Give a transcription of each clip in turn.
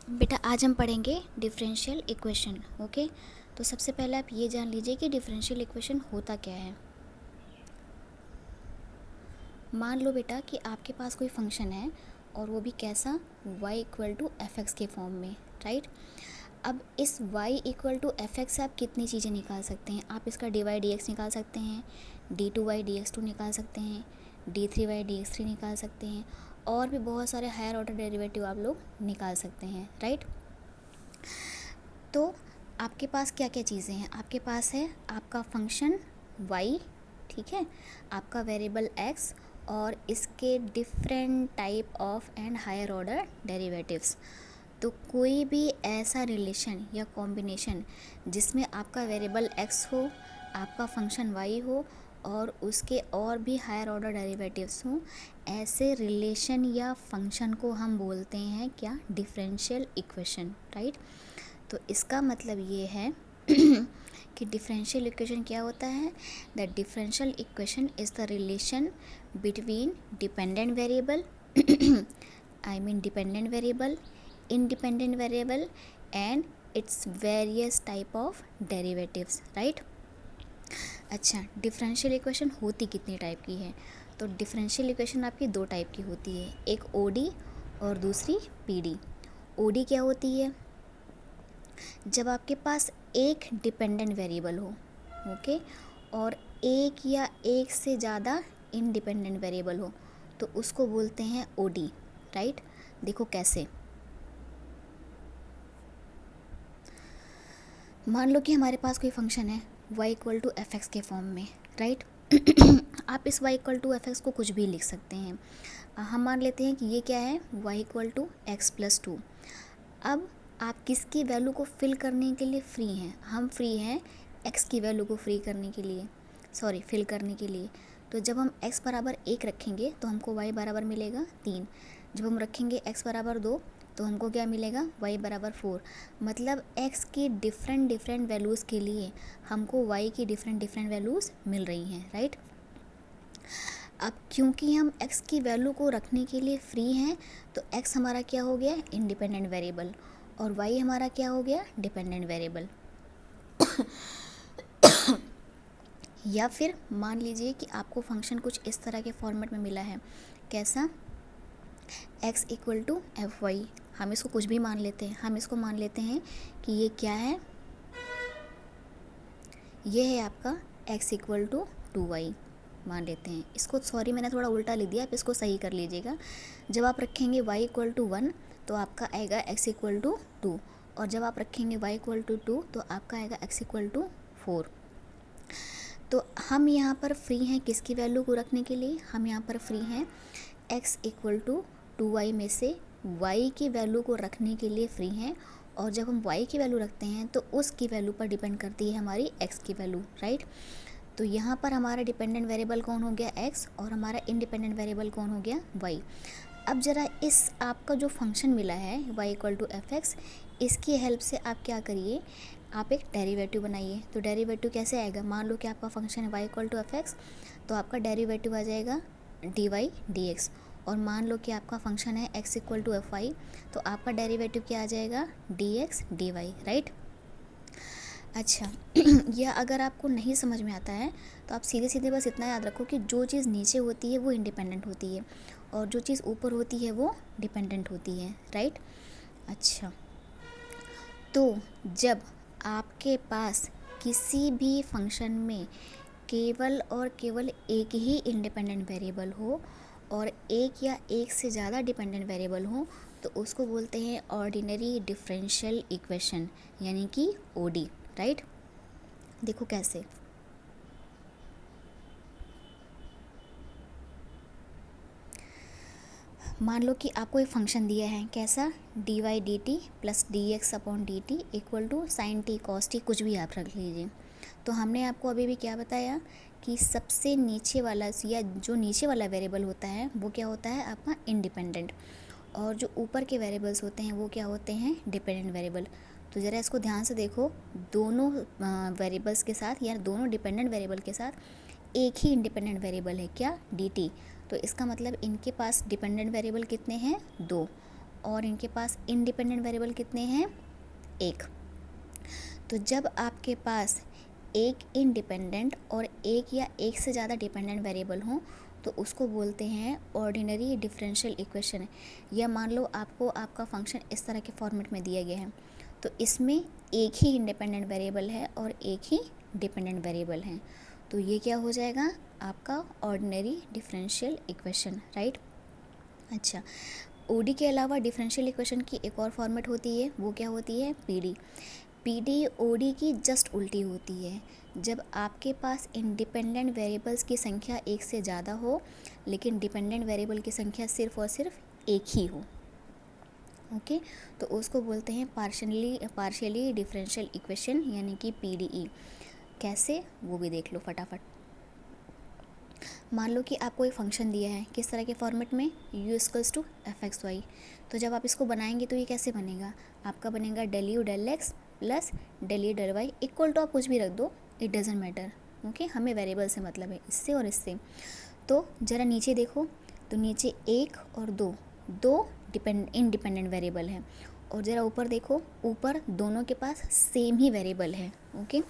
बेटा आज हम पढ़ेंगे डिफरेंशियल इक्वेशन। ओके, तो सबसे पहले आप ये जान लीजिए कि डिफरेंशियल इक्वेशन होता क्या है। मान लो बेटा कि आपके पास कोई फंक्शन है और वो भी कैसा, y equal to F X के फॉर्म में, राइट। अब इस y equal to F X से आप कितनी चीज़ें निकाल सकते हैं। आप इसका डी वाई डी एक्स निकाल सकते हैं, D two Y D X two निकाल सकते हैं, D three Y D X three निकाल सकते हैं, और भी बहुत सारे हायर ऑर्डर डेरिवेटिव आप लोग निकाल सकते हैं, राइट। तो आपके पास क्या क्या चीज़ें हैं। आपके पास है आपका फंक्शन y, ठीक है, आपका वेरिएबल x और इसके different type of and higher order derivatives. तो कोई भी ऐसा रिलेशन या कॉम्बिनेशन जिसमें आपका वेरिएबल x हो, आपका फंक्शन y हो और उसके और भी हायर ऑर्डर डेरिवेटिव्स हों, ऐसे रिलेशन या फंक्शन को हम बोलते हैं क्या, डिफरेंशियल इक्वेशन, राइट। तो इसका मतलब ये है कि डिफरेंशियल इक्वेशन क्या होता है। The differential equation is the relation between dependent variable I mean dependent variable, independent variable and its various type of derivatives, right. अच्छा, डिफरेंशियल इक्वेशन होती कितनी टाइप की है। तो डिफरेंशियल इक्वेशन आपकी दो टाइप की होती है, एक ओडी और दूसरी पीडी। ओडी क्या होती है, जब आपके पास एक डिपेंडेंट वेरिएबल हो, ओके, और एक या एक से ज़्यादा इंडिपेंडेंट वेरिएबल हो, तो उसको बोलते हैं ओडी, राइट। देखो कैसे, मान लो कि हमारे पास कोई फंक्शन है y equal to F X के फॉर्म में, राइट। आप इस y equal to F X को कुछ भी लिख सकते हैं। हम मान लेते हैं कि ये क्या है, y equal to X plus two. अब आप किसकी वैल्यू को फिल करने के लिए फ्री हैं, हम फ्री हैं x की वैल्यू को फिल करने के लिए। तो जब हम x बराबर 1 रखेंगे तो हमको y बराबर मिलेगा 3। जब हम रखेंगे x बराबर 2 तो हमको क्या मिलेगा, y बराबर 4। मतलब x की डिफरेंट वैल्यूज़ के लिए हमको y की डिफरेंट वैल्यूज़ मिल रही हैं, राइट। अब क्योंकि हम x की वैल्यू को रखने के लिए फ्री हैं तो x हमारा क्या हो गया, इंडिपेंडेंट वेरिएबल, और y हमारा क्या हो गया, डिपेंडेंट वेरिएबल। या फिर मान लीजिए कि आपको फंक्शन कुछ इस तरह के फॉर्मेट में मिला है, कैसा, x equal to F Y. हम इसको कुछ भी मान लेते हैं, हम इसको मान लेते हैं कि ये क्या है, ये है आपका x इक्वल टू 2y मान लेते हैं इसको। सॉरी मैंने थोड़ा उल्टा लिख दिया, आप इसको सही कर लीजिएगा। जब आप रखेंगे y इक्वल टू 1 तो आपका आएगा x इक्वल टू 2, और जब आप रखेंगे y इक्वल टू 2 तो आपका आएगा x इक्वल टू 4। तो हम यहाँ पर फ्री हैं किसकी वैल्यू को रखने के लिए, हम यहाँ पर फ्री हैं x इक्वल टू 2y में से y की वैल्यू को रखने के लिए फ्री हैं। और जब हम y की वैल्यू रखते हैं तो उसकी वैल्यू पर डिपेंड करती है हमारी x की वैल्यू, राइट। तो यहाँ पर हमारा डिपेंडेंट वेरिएबल कौन हो गया, x, और हमारा इंडिपेंडेंट वेरिएबल कौन हो गया, y। अब ज़रा इस आपका जो फंक्शन मिला है y equal to F X, इसकी हेल्प से आप क्या करिए, आप एक डेरिवेटिव बनाइए। तो डेरिवेटिव कैसे आएगा, मान लो कि आपका फंक्शन है y equal to F X, तो आपका डेरिवेटिव आ जाएगा डी वाई डी एक्स। और मान लो कि आपका फंक्शन है x equal to F y, तो आपका डेरिवेटिव क्या आ जाएगा, d x d y, right. अच्छा यह अगर आपको नहीं समझ में आता है तो आप सीधे सीधे बस इतना याद रखो कि जो चीज़ नीचे होती है वो इंडिपेंडेंट होती है और जो चीज़ ऊपर होती है वो डिपेंडेंट होती है, राइट। अच्छा, तो जब आपके पास किसी भी फंक्शन में केवल और केवल एक ही इंडिपेंडेंट वेरिएबल हो और एक या एक से ज़्यादा डिपेंडेंट वेरिएबल हो तो उसको बोलते हैं ऑर्डिनरी डिफरेंशियल इक्वेशन, यानी कि ओडी, राइट। देखो कैसे, मान लो कि आपको एक फंक्शन दिया है, कैसा, d y d t plus d x upon d t equal to sine t cos t, कुछ भी आप रख लीजिए। तो हमने आपको अभी भी क्या बताया कि सबसे नीचे वाला या जो नीचे वाला वेरिएबल होता है वो क्या होता है आपका इंडिपेंडेंट, और जो ऊपर के वेरिएबल्स होते हैं वो क्या होते हैं, डिपेंडेंट वेरिएबल। तो ज़रा इसको ध्यान से देखो, दोनों वेरिएबल्स के साथ या दोनों डिपेंडेंट वेरिएबल के साथ एक ही इंडिपेंडेंट वेरिएबल है क्या, डी टी। तो इसका मतलब इनके पास डिपेंडेंट वेरिएबल कितने हैं, 2, और इनके पास इंडिपेंडेंट वेरिएबल कितने हैं, एक। तो जब आपके पास एक इंडिपेंडेंट और एक या एक से ज़्यादा डिपेंडेंट वेरिएबल हों तो उसको बोलते हैं ऑर्डिनरी डिफरेंशियल इक्वेशन। या मान लो आपको आपका फंक्शन इस तरह के फॉर्मेट में दिया गया है, तो इसमें एक ही इंडिपेंडेंट वेरिएबल है और एक ही डिपेंडेंट वेरिएबल है, तो ये क्या हो जाएगा, आपका ऑर्डिनरी डिफरेंशियल इक्वेशन, राइट। अच्छा, ओडी के अलावा डिफरेंशियल इक्वेशन की एक और फॉर्मेट होती है, वो क्या होती है, पीडी। पीडी ओडी की जस्ट उल्टी होती है। जब आपके पास इंडिपेंडेंट वेरिएबल्स की संख्या एक से ज़्यादा हो लेकिन डिपेंडेंट वेरिएबल की संख्या सिर्फ और सिर्फ एक ही हो, ओके, तो उसको बोलते हैं पार्शियली डिफरेंशियल इक्वेशन, यानी कि पीडीई। कैसे, वो भी देख लो फटाफट। मान लो कि आपको एक फंक्शन दिया है, किस तरह के फॉर्मेट में, u=f(x, y). तो जब आप इसको बनाएंगे तो ये कैसे बनेगा, आपका बनेगा del u del x plus del u del y equal to आप कुछ भी रख दो, इट डजेंट मैटर, ओके, हमें वेरिएबल से मतलब है, इससे और इससे। तो ज़रा नीचे देखो, तो नीचे एक और दो इंडिपेंडेंट वेरिएबल है, और ज़रा ऊपर देखो, ऊपर दोनों के पास सेम ही वेरिएबल है, ओके।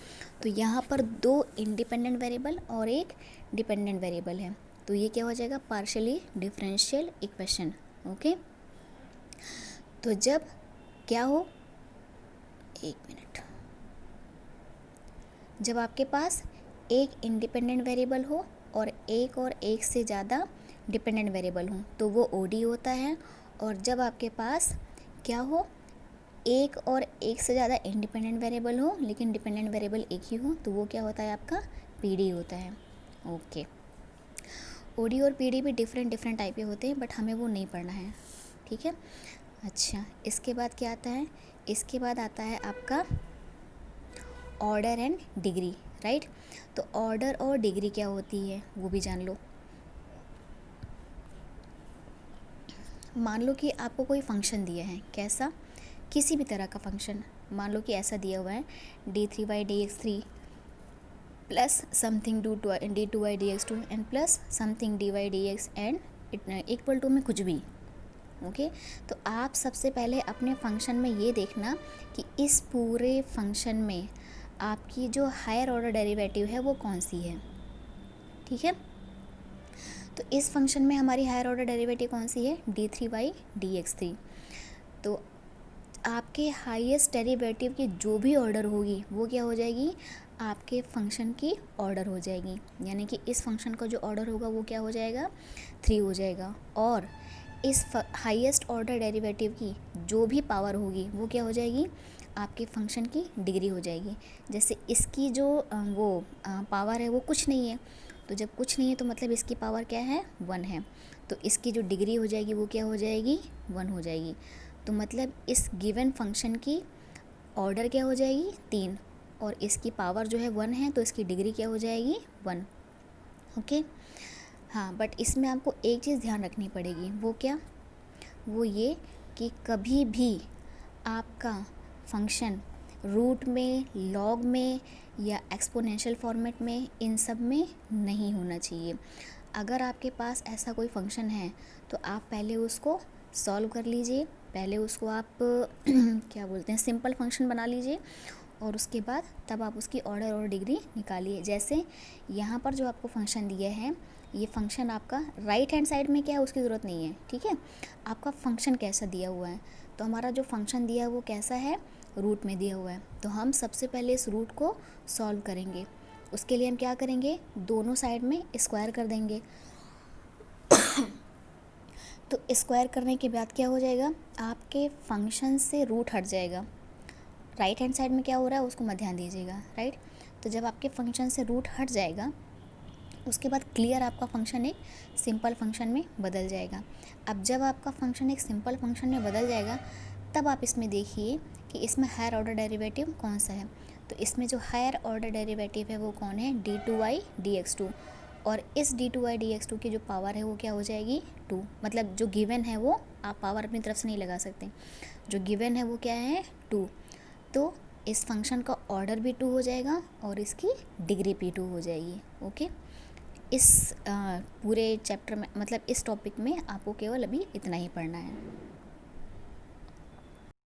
तो यहाँ पर दो इंडिपेंडेंट वेरिएबल और एक डिपेंडेंट वेरिएबल है, तो ये क्या हो जाएगा, पार्शियली डिफरेंशियल इक्वेशन, ओके। तो जब क्या हो, एक मिनट, जब आपके पास एक इंडिपेंडेंट वेरिएबल हो और एक से ज़्यादा डिपेंडेंट वेरिएबल हो तो वो ओडी होता है, और जब आपके पास क्या हो, एक और एक से ज़्यादा इंडिपेंडेंट वेरिएबल हो लेकिन डिपेंडेंट वेरिएबल एक ही हो तो वो क्या होता है, आपका पीडी होता है, ओके। ओडी और पीडी भी डिफरेंट टाइप के होते हैं, बट हमें वो नहीं पढ़ना है, ठीक है। अच्छा, इसके बाद क्या आता है, इसके बाद आता है आपका ऑर्डर एंड डिग्री, राइट। तो ऑर्डर और डिग्री क्या होती है वो भी जान लो। मान लो कि आपको कोई फंक्शन दिया है, कैसा, किसी भी तरह का फंक्शन, मान लो कि ऐसा दिया हुआ है d3y dx3 plus something d2y dx2 and plus something dy dx and equal to में कुछ भी, ओके। तो आप सबसे पहले अपने फंक्शन में ये देखना कि इस पूरे फंक्शन में आपकी जो हायर ऑर्डर डेरिवेटिव है वो कौन सी है, ठीक है। तो इस फंक्शन में हमारी हायर ऑर्डर डेरिवेटिव कौन सी है, d3y dx3। तो आपके हाईएस्ट डेरिवेटिव की जो भी ऑर्डर होगी वो क्या हो जाएगी, आपके फंक्शन की ऑर्डर हो जाएगी, यानी कि इस फंक्शन का जो ऑर्डर होगा वो क्या हो जाएगा, 3 हो जाएगा, और इस हाईएस्ट ऑर्डर डेरिवेटिव की जो भी पावर होगी वो क्या हो जाएगी, आपके फंक्शन की डिग्री हो जाएगी। जैसे इसकी जो पावर है वो कुछ नहीं है, तो जब कुछ नहीं है तो मतलब इसकी पावर क्या है, 1 है, तो इसकी जो डिग्री हो जाएगी वो क्या हो जाएगी, 1 हो जाएगी। तो मतलब इस गिवन फंक्शन की ऑर्डर क्या हो जाएगी, 3, और इसकी पावर जो है 1 है, तो इसकी डिग्री क्या हो जाएगी, 1, ओके। हाँ, बट इसमें आपको एक चीज़ ध्यान रखनी पड़ेगी, वो क्या, वो ये कि कभी भी आपका फंक्शन रूट में, लॉग में या एक्सपोनेंशियल फॉर्मेट में, इन सब में नहीं होना चाहिए। अगर आपके पास ऐसा कोई फंक्शन है तो आप पहले उसको सॉल्व कर लीजिए, पहले उसको आप क्या बोलते हैं, सिंपल फंक्शन बना लीजिए, और उसके बाद तब आप उसकी ऑर्डर और डिग्री निकालिए। जैसे यहाँ पर जो आपको फंक्शन दिया है, ये फंक्शन आपका राइट हैंड साइड में क्या है उसकी ज़रूरत नहीं है, ठीक है। आपका फंक्शन कैसा दिया हुआ है, तो हमारा जो फंक्शन दिया है वो कैसा है, रूट में दिया हुआ है, तो हम सबसे पहले इस रूट को सॉल्व करेंगे। उसके लिए हम क्या करेंगे, दोनों साइड में स्क्वायर कर देंगे। तो स्क्वायर करने के बाद क्या हो जाएगा, आपके फंक्शन से रूट हट जाएगा। राइट हैंड साइड में क्या हो रहा है उसको मत ध्यान दीजिएगा, राइट। तो जब आपके फंक्शन से रूट हट जाएगा उसके बाद क्लियर आपका फंक्शन एक सिंपल फंक्शन में बदल जाएगा। अब जब आपका फंक्शन एक सिंपल फंक्शन में बदल जाएगा तब आप इसमें देखिए कि इसमें हायर ऑर्डर डेरिवेटिव कौन सा है। तो इसमें जो हायर ऑर्डर डेरिवेटिव है वो कौन है, d2y dx2, और इस d2y dx2 की जो पावर है वो क्या हो जाएगी, 2। मतलब जो गिवन है वो आप पावर अपनी तरफ से नहीं लगा सकते, जो गिवन है वो क्या है, 2। तो इस फंक्शन का ऑर्डर भी 2 हो जाएगा और इसकी डिग्री भी 2 हो जाएगी, ओके। इस पूरे चैप्टर में, मतलब इस टॉपिक में आपको केवल अभी इतना ही पढ़ना है।